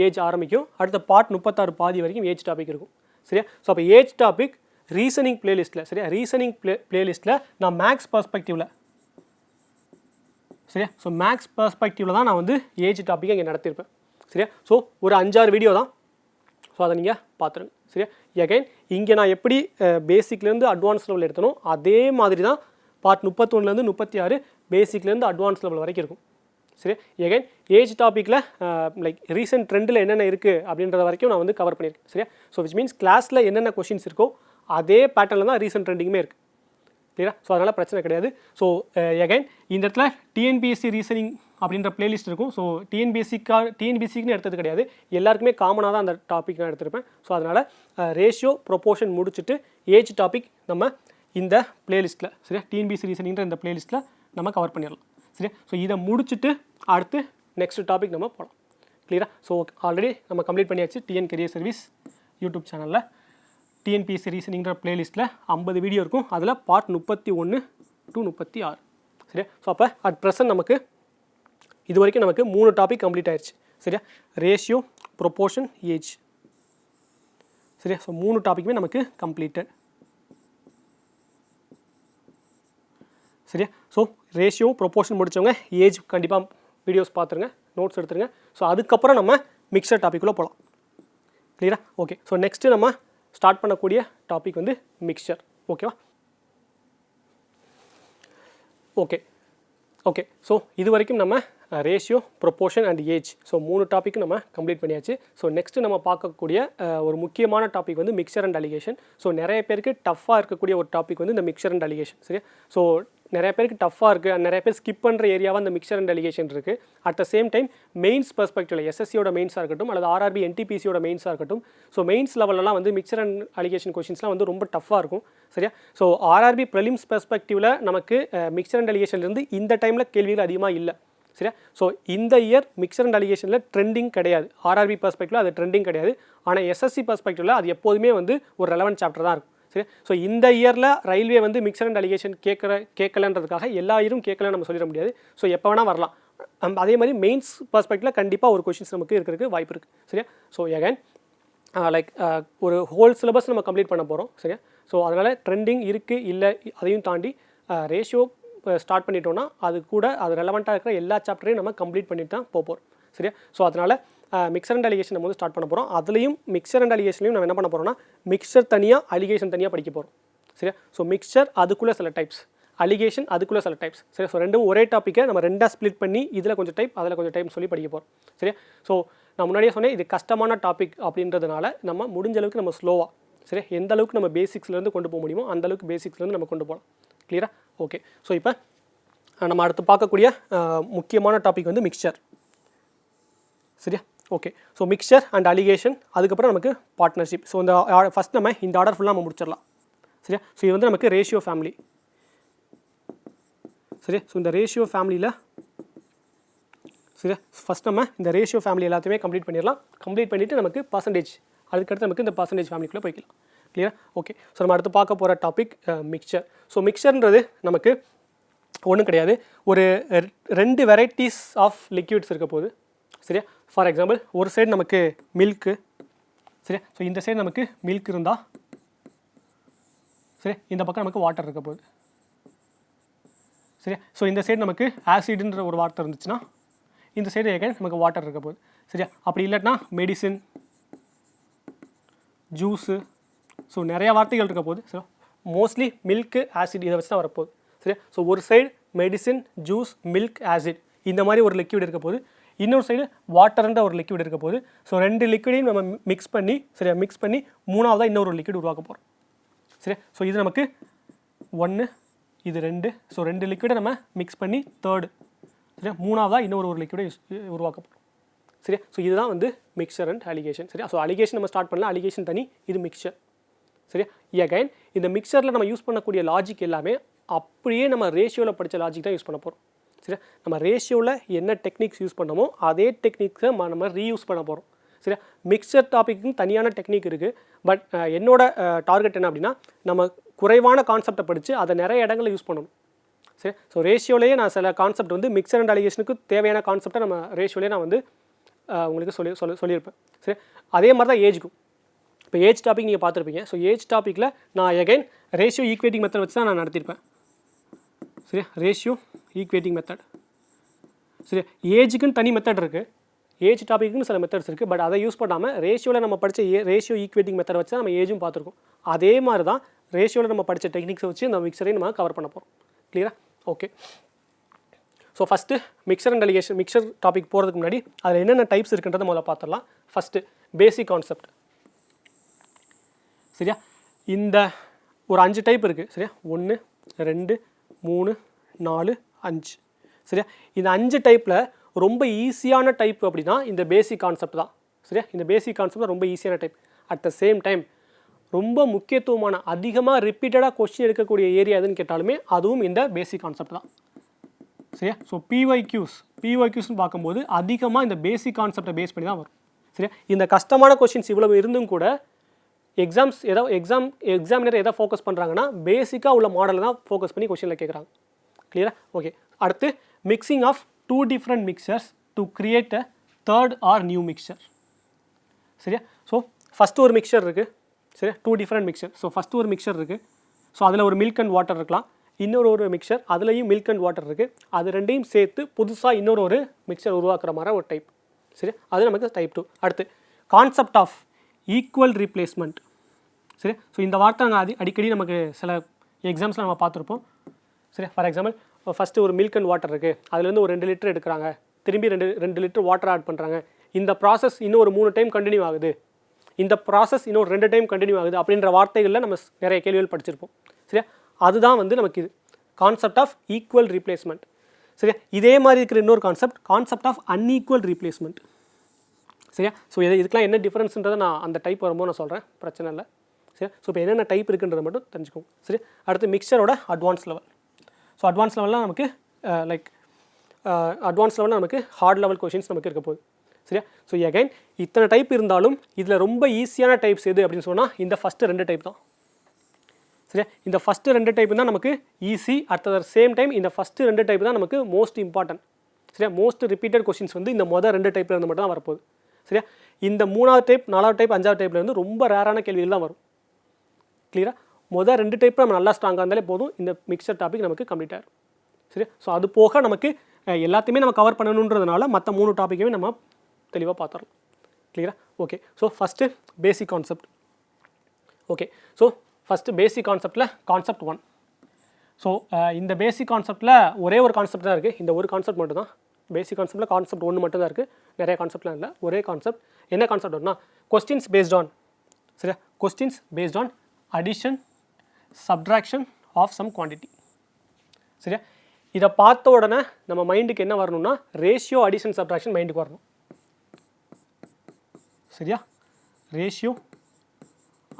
Speaker 1: ஏஜ் ஆரம்பிக்கும், அடுத்த பார்ட் 36 பாதி வரைக்கும் ஏஜ் டாபிக் இருக்கும். சரியா, ஸோ அப்போ ஏஜ் டாபிக் ரீசனிங் பிளேலிஸ்ட்டில். சரியா, ரீசனிங் பிளேலிஸ்ட்டில் நான் மேக்ஸ் பர்ஸ்பெக்டிவில். சரியா, ஸோ மேக்ஸ் பர்ஸ்பெக்டிவில் தான் நான் வந்து ஏஜ் டாப்பிக்கை இங்கே நடத்தியிருப்பேன். சரியா, ஸோ ஒரு 5-6 வீடியோ தான். ஸோ அதை நீங்கள் பார்த்துருங்க. சரியா, எகைன் இங்கே நான் எப்படி பேசிக்லேருந்து அட்வான்ஸ் லெவல் எடுத்தனோ அதே மாதிரி தான் பார்ட் 31லேருந்து 36 பேசிக்லேருந்து அட்வான்ஸ் லெவல் வரைக்கும் இருக்கும். சரி, எகைன் ஏஜ் டாப்பிக்கில் லைக் ரீசெண்ட் ட்ரெண்டில் என்னென்ன இருக்குது அப்படின்றத வரைக்கும் நான் வந்து கவர் பண்ணியிருக்கேன். சரியா, ஸோ விச் மீன்ஸ் கிளாஸில் என்னென்ன கொஷின்ஸ் இருக்கோ அதே பேட்டர்னில் தான் ரீசெண்ட் ட்ரெண்டிங்குமே இருக்குது. கிளியரா? ஸோ அதனால் பிரச்சனை கிடையாது. ஸோ எகைன் இந்த இடத்துல டிஎன்பிஎஸ்சி ரீசனிங் அப்படின்ற பிளேலிஸ்ட் இருக்கும். ஸோ டிஎன்பிசிக்குன்னு எடுத்தது கிடையாது, எல்லாருக்குமே காமனாக தான் அந்த டாபிக் நான் எடுத்திருப்பேன். ஸோ அதனால் ரேஷியோ ப்ரொபோர்ஷன் முடிச்சுட்டு ஏஜ் டாபிக் நம்ம இந்த பிளேலிஸ்ட்டில் சரியா டிஎன்பிசி ரீசனிங்கிற இந்த பிளேலிஸ்ட்டில் நம்ம கவர் பண்ணிடலாம். சரியா, ஸோ இதை முடிச்சுட்டு அடுத்து நெக்ஸ்ட் டாபிக் நம்ம போகலாம். கிளியரா? ஸோ ஆல்ரெடி நம்ம கம்ப்ளீட் பண்ணியாச்சு டிஎன் கரியர் சர்வீஸ் யூடியூப் சேனலில் டிஎன்பிசி ரீசனிங்கிற பிளேலிஸ்ட்டில் 50 வீடியோ இருக்கும். அதில் பார்ட் 31 to 36. சரியா, ஸோ அப்போ அட் ப்ரெசன்ட் நமக்கு இது வரைக்கும் நமக்கு 3 டாபிக் கம்ப்ளீட் ஆயிடுச்சு. சரியா, ரேஷியோ, ப்ரொபோர்ஷன், ஏஜ். சரியா, ஸோ 3 டாபிக்குமே நமக்கு கம்ப்ளீட்டட். சரியா, ஸோ ரேஷியோ ப்ரொபோர்ஷன் முடித்தவங்க ஏஜ் கண்டிப்பாக வீடியோஸ் பார்த்துருங்க, நோட்ஸ் எடுத்துருங்க. ஸோ அதுக்கப்புறம் நம்ம மிக்சர் டாபிக்குள்ளே போகலாம். கிளியரா? ஓகே, ஸோ நெக்ஸ்ட்டு நம்ம ஸ்டார்ட் பண்ணக்கூடிய டாபிக் வந்து மிக்சர். ஓகேவா? ஓகே, ஸோ இது வரைக்கும் நம்ம ratio, proportion and age, so 3 டாப்பிக்கும் நம்ம கம்ப்ளீட் பண்ணியாச்சு. ஸோ நெக்ஸ்ட்டு நம்ம பார்க்கக்கூடிய ஒரு முக்கியமான டாபிக் வந்து மிக்சர் அண்ட் அலிகேஷன். ஸோ நிறைய பேருக்கு டஃப்பாக இருக்கக்கூடிய ஒரு டாபிக் வந்து இந்த மிக்சர் அண்ட் அலிகேஷன். சரியா, ஸோ நிறைய பேருக்கு டஃப்பாக இருக்குது, நிறைய பேர் ஸ்கிப் பண்ணுற ஏரியாவாக அந்த மிக்சர் அண்ட் அலிகேஷன் இருக்குது. At the same time mains பெர்ஸ்பெக்டிவில் எஸ்எஸ்சியோட மெயின்ஸாக இருக்கட்டும் அல்லது ஆர்ஆர்பி என்டிபிசியோட மெயின்ஸாக இருக்கட்டும், ஸோ மெயின்ஸ் லெவலெலாம் வந்து மிக்சர் அண்ட் அலிகேஷன் கொஷின்ஸ்லாம் வந்து ரொம்ப டஃப்பாக இருக்கும். சரியா, ஸோ ஆர்ஆர்பி ப்ரிலிம்ஸ் பெர்ஸ்பெக்டிவில் நமக்கு மிக்சர் அண்ட் அலிகேஷன்லேருந்து இந்த டைமில் கேள்விகள் அதிகமாக இல்லை. சரியா, ஸோ இந்த இயர் மிக்சர் அண்ட் அலிகேஷனில் ட்ரெண்டிங் கிடையாது. ஆர்ஆர்பி பெர்ஸ்பெக்டிவில் அது ட்ரெண்டிங் கிடையாது. ஆனால் எஸ்எஸ்சி பெர்ஸ்பெக்டிவில் அது எப்போதுமே வந்து ஒரு ரெலவென்ட் சாப்டர் தான் இருக்கும். சரி, ஸோ இந்த இயரில் ரயில்வே வந்து மிக்சர் அண்ட் அலிகேஷன் கேட்கலன்றதுக்காக எல்லா இயரும் கேட்கலன்னு நம்ம சொல்லிட முடியாது. ஸோ எப்போ வேணால் வரலாம். அதே மாதிரி மெயின்ஸ் பெர்ஸ்பெக்டிவில் கண்டிப்பாக ஒரு கொஷின்ஸ் நமக்கு இருக்கிறதுக்கு வாய்ப்பு இருக்குது. சரியா, ஸோ அகைன் லைக் ஒரு ஹோல் சிலபஸ் நம்ம கம்ப்ளீட் பண்ண போகிறோம். சரியா, ஸோ அதனால் ட்ரெண்டிங் இருக்குது இல்லை அதையும் தாண்டி ரேஷியோ ஸ்டார்ட் பண்ணிட்டோன்னா அது கூட அது ரெலவெண்ட்டாக இருக்கிற எல்லா சாப்டரையும் நம்ம கம்ப்ளீட் பண்ணிட்டு தான் போகிறோம். சரியா, ஸோ அதனால் மிக்சர் அண்ட் அலிகேஷன் நம்ம வந்து ஸ்டார்ட் பண்ண போகிறோம். அதுலேயும் மிக்சர் அண்ட் அலிகேஷன்லையும் நம்ம என்ன பண்ண போகிறோம்னா மிக்சர் தனியாக அலிகேஷன் தனியாக படிக்க போகிறோம். சரியா, ஸோ மிக்சர் அதுக்குள்ளே சில டைப்ஸ், அலிகேஷன் அதுக்குள்ளே சில டைப்ஸ். சரியா, ஸோ ரெண்டும் ஒரே டாப்பிக்கை நம்ம ரெண்டாக ஸ்ப்ளிட் பண்ணி இதில் கொஞ்சம் டைப் அதில் கொஞ்சம் டைப் சொல்லி படிக்க போகிறோம். சரியா, ஸோ நான் முன்னாடியே சொன்னேன் இது கஷ்டமான டாபிக் அப்படின்றதுனால நம்ம முடிஞ்ச அளவுக்கு நம்ம ஸ்லோவாக, சரியா, எந்த அளவுக்கு நம்ம பேசிக்ஸ்லேருந்து கொண்டு போக முடியுமோ அந்த அளவுக்கு பேசிக்ஸ்லேருந்து நம்ம கொண்டு போகலாம். கிளியரா? ஓகே, ஸோ இப்போ நம்ம அடுத்து பார்க்கக்கூடிய முக்கியமான டாபிக் வந்து மிக்சர். சரியா, okay, so mixer and allegation, அதுக்கப்புறம் நமக்கு பார்ட்னர்ஷிப். ஸோ இந்த ஃபஸ்ட் நம்ம இந்த ஆர்டர் ஃபுல்லாக நம்ம முடிச்சிடலாம். சரியா, ஸோ இது வந்து நமக்கு ரேஷியோ ஃபேமிலி. சரியா, ஸோ இந்த ரேஷியோ ஃபேமிலியில் சரியா ஃபஸ்ட் நம்ம இந்த ரேஷியோ ஃபேமிலி எல்லாத்தையுமே கம்ப்ளீட் பண்ணிடலாம். கம்ப்ளீட் பண்ணிவிட்டு நமக்கு பர்சன்டேஜ், அதுக்கடுத்து நமக்கு இந்த பர்சன்டேஜ் ஃபேமிலிக்குள்ளே போய்க்கலாம். கிளியரா? ஓகே, ஸோ நம்ம அடுத்து பார்க்க போகிற டாபிக் மிக்சர். ஸோ மிக்சர்ன்றது நமக்கு ஒன்றும் கிடையாது, ஒரு 2 வெரைட்டிஸ் ஆஃப் லிக்யூட்ஸ் இருக்க போகுது. சரியா, ஃபார் எக்ஸாம்பிள் ஒரு சைடு நமக்கு மில்க்கு. சரியா, ஸோ இந்த சைடு நமக்கு மில்க் இருந்தால் சரி, இந்த பக்கம் நமக்கு வாட்டர் இருக்க போகுது. சரியா, ஸோ இந்த சைடு நமக்கு ஆசிட்ன்ற ஒரு வார்த்தை இருந்துச்சுன்னா இந்த சைடு ஏகன் நமக்கு வாட்டர் இருக்க போகுது. சரியா, அப்படி இல்லைன்னா மெடிசின், ஜூஸு, ஸோ நிறையா வார்த்தைகள் இருக்க போகுது. ஸோ மோஸ்ட்லி மில்க்கு, ஆசிட் இதை வச்சு தான் வரப்போகுது. சரியா, ஸோ ஒரு side medicine, juice, milk, acid இந்த மாதிரி ஒரு லிக்விட் இருக்க போகுது. இன்னொரு சைடு வாட்டர்ன்ற ஒரு லிக்விட் இருக்க போகுது. ஸோ 2 லிக்விடையும் நம்ம மிக்ஸ் பண்ணி சரியா மிக்ஸ் பண்ணி மூணாவதாக இன்னொரு லிக்விட் உருவாக்க போகிறோம். சரியா, ஸோ இது நமக்கு 1, இது 2. ஸோ 2 லிக்விடை நம்ம மிக்ஸ் பண்ணி தேர்டு சரியா மூணாவதாக இன்னொரு லிக்விடை உருவாக்க போகிறோம். சரியா, ஸோ இதுதான் வந்து மிக்சர் அண்ட் அலிகேஷன். சரியா, ஸோ அலிகேஷன் நம்ம ஸ்டார்ட் பண்ணலாம், அலிகேஷன் தனி, இது மிக்சர். சரியா, அகைன் இந்த மிக்சரில் நம்ம யூஸ் பண்ணக்கூடிய லாஜிக் எல்லாமே அப்படியே நம்ம ரேஷியோவில் படித்த லாஜிக் தான் யூஸ் பண்ண போகிறோம். சரியா, நம்ம ரேஷியோவில் என்ன டெக்னிக்ஸ் யூஸ் பண்ணமோ அதே டெக்னிக்ஸை நம்ம ரீயூஸ் பண்ண போகிறோம். சரியா, மிக்சர் டாப்பிக்குன்னு தனியான டெக்னிக் இருக்குது. பட் என்னோட டார்கெட் என்ன அப்படின்னா நம்ம குறைவான கான்செப்டை படித்து அதை நிறைய இடங்களில் யூஸ் பண்ணணும். சரி, ஸோ ரேஷியோலேயே நான் சில கான்செப்ட் வந்து மிக்சர் அண்ட் அலிகேஷனுக்கு தேவையான கான்செப்டை நம்ம ரேஷியோலேயே நான் வந்து உங்களுக்கு சொல்லியிருப்பேன். சரி, அதே மாதிரி தான் ஏஜுக்கும். இப்போ ஏஜ் டாபிக் நீங்கள் பார்த்துருப்பீங்க. ஸோ ஏஜ் டாப்பிக்கில் நான் எகைன் ரேஷியோ ஈக்குவேட்டிங் மெத்தட் வச்சு தான் நான் நடத்தியிருப்பேன். சரியா, ரேஷியோ ஈக்குவேட்டிங் மெத்தட். சரியா, ஏஜுக்குன்னு தனி மெத்தட் இருக்குது, ஏஜ் டாப்பிக்குன்னு சில மெத்தட்ஸ் இருக்குது. பட் அதை யூஸ் பண்ணாமல் ரேஷியோவில் நம்ம படித்த ரேஷியோ ஈக்குவேட்டிங் மெத்தட் வச்சு தான் நம்ம ஏஜும் பார்த்துருக்கோம். அதே மாதிரி தான் ரேஷியோவில் நம்ம படித்த டெக்னிக்ஸை வச்சு நம்ம மிக்சரையும் நம்ம கவர் பண்ண போகிறோம். கிளியரா? Okay, so first mixture and alligation mixture topic போகிறதுக்கு முன்னாடி அதில் என்னென்ன டைப்ஸ் இருக்குன்றதை முதல்ல பார்த்துடலாம். First basic concept. சரியா, இந்த ஒரு 5 டைப் இருக்குது. சரியா, 1, 2, 3, 4, 5. சரியா? இந்த 5 டைப்பில் ரொம்ப ஈஸியான டைப் அப்படின்னா இந்த பேசிக் கான்செப்ட் தான். சரியா? இந்த பேசிக் கான்செப்ட் தான் ரொம்ப ஈஸியான type. At the same time ரொம்ப முக்கியத்துவமான அதிகமாக ரிப்பீட்டடாக கொஸ்டின் எடுக்கக்கூடிய ஏரியா எதுன்னு கேட்டாலுமே அதுவும் இந்த பேசிக் கான்செப்ட் தான். சரியா? ஸோ பிஒய்க்யூஸ்னு பார்க்கும்போது அதிகமாக இந்த பேசிக் கான்செப்டை பேஸ் பண்ணி தான் வரும். சரியா? இந்த கஷ்டமான கொஸ்டின்ஸ் இவ்வளவு இருந்தும் கூட எக்ஸாமினர் எதை ஃபோக்கஸ் பண்ணுறாங்கன்னா பேசிக்காக உள்ள மாடலை தான் ஃபோக்கஸ் பண்ணி கொஸ்டினில் கேட்குறாங்க. கிளியரா? ஓகே. அடுத்து mixing of 2 different mixtures to create a third or new mixture. சரியா? ஸோ ஃபஸ்ட்டு ஒரு மிக்சர் இருக்குது. சரியா? 2 டிஃப்ரெண்ட் மிக்சர். ஸோ ஃபஸ்ட்டு ஒரு மிக்சர் இருக்குது. ஸோ அதில் ஒரு மில்க் அண்ட் வாட்டர் இருக்கலாம். இன்னொரு மிக்சர் அதுலேயும் மில்க் அண்ட் வாட்டர் இருக்குது. அது ரெண்டையும் சேர்த்து புதுசாக இன்னொரு மிக்சர் உருவாக்குற மாதிரி ஒரு டைப். சரி, அது நமக்கு டைப் 2. அடுத்து கான்செப்ட் ஆஃப் ஈக்குவல் ரீப்ளேஸ்மெண்ட். சரி, ஸோ இந்த வார்த்தை நாங்கள் அடிக்கடி நமக்கு சில எக்ஸாம்ஸில் நம்ம பார்த்துருப்போம். சரி, ஃபார் எக்ஸாம்பிள் ஃபஸ்ட்டு ஒரு மில்க் அண்ட் வாட்டர் இருக்குது, அதுலேருந்து ஒரு 2 லிட்டர் எடுக்கிறாங்க, திரும்பி 2 லிட்டர் வாட்டர் ஆட் பண்ணுறாங்க, இந்த ப்ராசஸ் இன்னும் ஒரு 3 டைம் கண்டினியூ ஆகுது, இந்த ப்ராசஸ் இன்னும் 2 டைம் கண்டினியூ ஆகுது அப்படின்ற வார்த்தைகளில் நம்ம நிறைய கேள்விகள் படிச்சிருப்போம். சரியா? அதுதான் நமக்கு இது கான்செப்ட் ஆஃப் ஈக்குவல் ரீப்ளேஸ்மெண்ட். சரியா? இதே மாதிரி இருக்கிற இன்னொரு கான்செப்ட் ஆஃப் அன்ஈக்குவல் ரீப்ளேஸ்மெண்ட். சரியா? ஸோ இதுக்கெலாம் என்ன டிஃப்ரென்ஸ்ன்றதை நான் அந்த டைப் வரும்போது நான் சொல்கிறேன், பிரச்சனை இல்லை. சரி, ஸோ இப்போ என்னென்ன டைப் இருக்குன்றதை மட்டும் தெரிஞ்சுக்கோங்க. சரி, அடுத்து மிக்சரோட அட்வான்ஸ் லெவல். ஸோ அட்வான்ஸ் லெவலில் நமக்கு அட்வான்ஸ் லெவலில் நமக்கு ஹார்ட் லெவல் கொஷின்ஸ் நமக்கு இருக்க போகுது. சரியா? ஸோ அகைன் இத்தனை டைப் இருந்தாலும் இதில் ரொம்ப ஈஸியான டைப்ஸ் எது அப்படின்னு சொன்னால் இந்த ஃபஸ்ட்டு 2 டைப் தான். சரியா? இந்த ஃபஸ்ட்டு 2 டைப் தான் நமக்கு easy. At the same time இந்த ஃபஸ்ட்டு 2 டைப் தான் நமக்கு மோஸ்ட் இம்பார்ட்டன்ட். சரியா? மோஸ்ட் ரிப்பீட்டட் கொஸ்டின்ஸ் இந்த மொதல் 2 டைப்பில் இருந்து மட்டும் தான் வரப்போகுது. சரியா? இந்த 3வது டைப் 4வது டைப் 5வது டைப்லேருந்து ரொம்ப ரேரான கேள்விகள் தான் வரும். கிளியராக? மொதல் 2 டைப் நம்ம நல்லா ஸ்ட்ராங்காக இருந்தாலே போதும், இந்த மிக்சர் டாபிக் நமக்கு கம்ப்ளீட் ஆகிடும். சரி, ஸோ அது போக நமக்கு எல்லாத்தையுமே நம்ம கவர் பண்ணணுன்றதுனால மற்ற 3 டாப்பிக்குமே நம்ம தெளிவாக பார்த்துடலாம். கிளியரா? Okay. So first basic concept. Okay, so first basic கான்செப்டில் கான்செப்ட் 1. ஸோ இந்த பேசிக் கான்செப்டில் ஒரே ஒரு கான்செப்ட் தான் இருக்குது, இந்த ஒரு கான்செப்ட் மட்டும் தான் பேசிக் கான்செப்டில். கான்செப்ட் 1 மட்டும் தான் இருக்குது, நிறைய கான்செப்ட்லாம் இல்லை, ஒரே கான்செப்ட். என்ன கான்செப்ட் வரும்னா கொஸ்டின்ஸ் பேஸ்ட் ஆன், சரியா, questions based on addition subtraction of some quantity. சரியா? இதை பார்த்த உடனே நம்ம மைண்டுக்கு என்ன வரணும்னா ரேஷியோ அடிஷன் சப்ட்ராக்ஷன் மைண்டுக்கு வரணும். சரியா? Ratio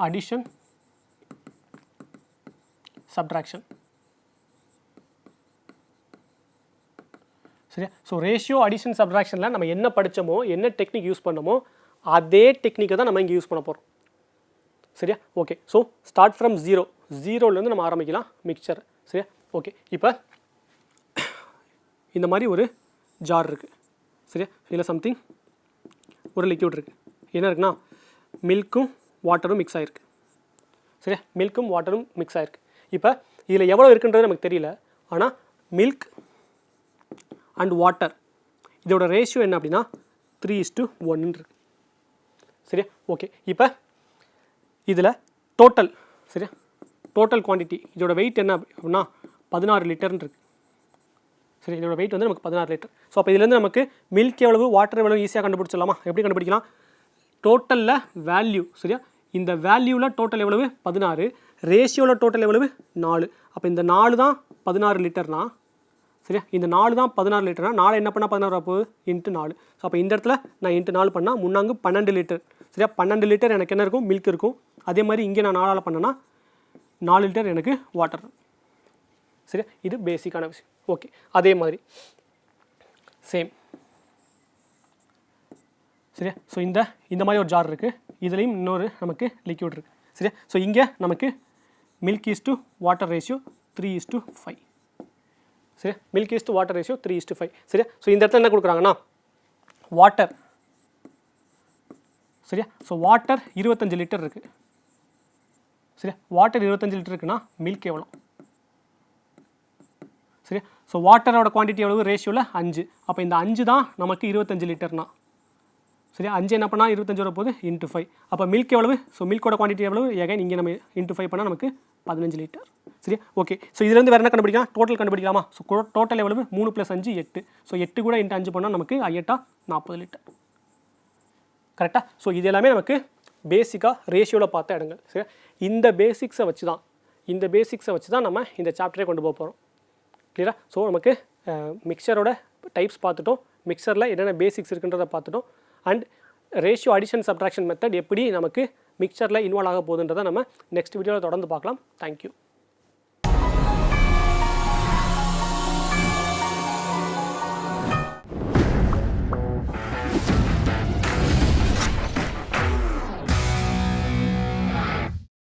Speaker 1: addition subtraction. சரியா? ஸோ ரேஷியோ அடிஷன் சப்ட்ராக்ஷனில் நம்ம என்ன படித்தோமோ என்ன டெக்னிக் யூஸ் பண்ணமோ அதே டெக்னிக்கை தான் நம்ம இங்கே யூஸ் பண்ண போகிறோம். சரியா? ஓகே. ஸோ ஸ்டார்ட் ஃப்ரம் ஜீரோலேருந்து நம்ம ஆரம்பிக்கலாம் மிக்சர். சரியா? ஓகே. இப்போ இந்த மாதிரி ஒரு ஜார் இருக்குது. சரியா? இதில் சம்திங் ஒரு லிக்யூட் இருக்குது. என்ன இருக்குன்னா மில்க்கும் வாட்டரும் மிக்ஸ் ஆகிருக்கு. சரியா? மில்க்கும் வாட்டரும் மிக்ஸ் ஆகிருக்கு. இப்போ இதில் எவ்வளோ இருக்குன்றது நமக்கு தெரியல, ஆனால் மில்க் அண்ட் வாட்டர் இதோட ரேஷியோ என்ன அப்படின்னா 3:1 இருக்கு. சரியா? ஓகே. இப்போ இதில் டோட்டல், சரியா, டோட்டல் குவான்டிட்டி இதோட வெயிட் என்ன அப்படின்னா 16 லிட்டர்னு இருக்குது. சரி, இதோட வெயிட் நமக்கு 16 லிட்டர். ஸோ அப்போ இதுலேருந்து நமக்கு மில்க் எவ்வளவு வாட்டர் எவ்வளவு ஈஸியாக கண்டுபிடிச்சிடலாமா? எப்படி கண்டுபிடிக்கலாம்? டோட்டலில் வேல்யூ, சரியா, இந்த வேல்யூவில் டோட்டல் எவ்வளவு 16, ரேஷியோவில் டோட்டல் எவ்வளவு 4. அப்போ இந்த 4 தான் 16 லிட்டர்னா, சரியா, இந்த 4 தான் 16 லிட்டர்னா 4 என்ன பண்ணால் 16 போகுது இன்ட்டு 4. ஸோ அப்போ இந்த இடத்துல நான் இன்ட்டு 4 பண்ணால் முன்னாங்கு 12 லிட்டர். சரியா? 12 லிட்டர் எனக்கு என்ன இருக்கும்? மில்க் இருக்கும். அதே மாதிரி இங்கே நான் 4ஆல் பண்ணேன்னா 4 லிட்டர் எனக்கு வாட்டர். சரியா? இது பேசிக்கான விஷயம். ஓகே. அதே மாதிரி சேம். சரியா? ஸோ இந்த மாதிரி ஒரு ஜார் இருக்குது, இதுலேயும் இன்னொரு நமக்கு லிக்யூட் இருக்குது. சரியா? ஸோ இங்கே நமக்கு மில்க் ஈஸ்டு வாட்டர் ரேஷியோ 3:5. சரியா? Milk is to water ratio 3:5. சரியா? ஸோ இந்த இடத்துல என்ன கொடுக்குறாங்கன்னா வாட்டர், சரியா, ஸோ வாட்டர் 25 லிட்டர் இருக்குது. சரியா? வாட்டர் 25 லிட்டர் இருக்குன்னா மில்க் எவ்வளோ? சரியா? ஸோ வாட்டரோட குவான்டிட்டி எவ்வளவு? ரேஷியோவில் 5. அப்போ இந்த 5 தான் நமக்கு 25 லிட்டர்னா, சரியா, 5 என்ன பண்ணால் 25 வர போகுது இன்ட்டு 5. அப்போ மில்க் எவ்வளவு? ஸோ மில்கோட குவான்டிட்டி எவ்வளவு? எகைன் இங்கே நம்ம இன்ட்டு 5 பண்ணால் நமக்கு 15 லிட்டர். சரியா? ஓகே. ஸோ இதுலேருந்து வேறு என்ன கண்டுபிடிக்கலாம்? டோட்டல் கண்டுபிடிக்கலாமா? ஸோ டோட்டல் எவ்வளவு? 3 + 5 8. ஸோ 8 கூட இன்ட்டு 5 பண்ணால் நமக்கு 8 40 லிட்டர். கரெக்டாக? ஸோ இது எல்லாமே நமக்கு பேசிக்காக ரேஷியோவில் பார்த்த இடங்கள். சரி, இந்த பேசிக்ஸை வச்சு தான் நம்ம இந்த சாப்டரே கொண்டு போக போகிறோம். கிளியரா? ஸோ நமக்கு மிக்சரோட டைப்ஸ் பார்த்துட்டோம், மிக்சரில் என்னென்ன பேசிக்ஸ் இருக்குன்றதை பார்த்துட்டோம், and ratio addition subtraction method எப்படி நமக்கு மிக்சரில் இன்வால்வ் ஆக போகுதுன்றதை நம்ம நெக்ஸ்ட் வீடியோவில் தொடர்ந்து பார்க்கலாம். தேங்க்யூ.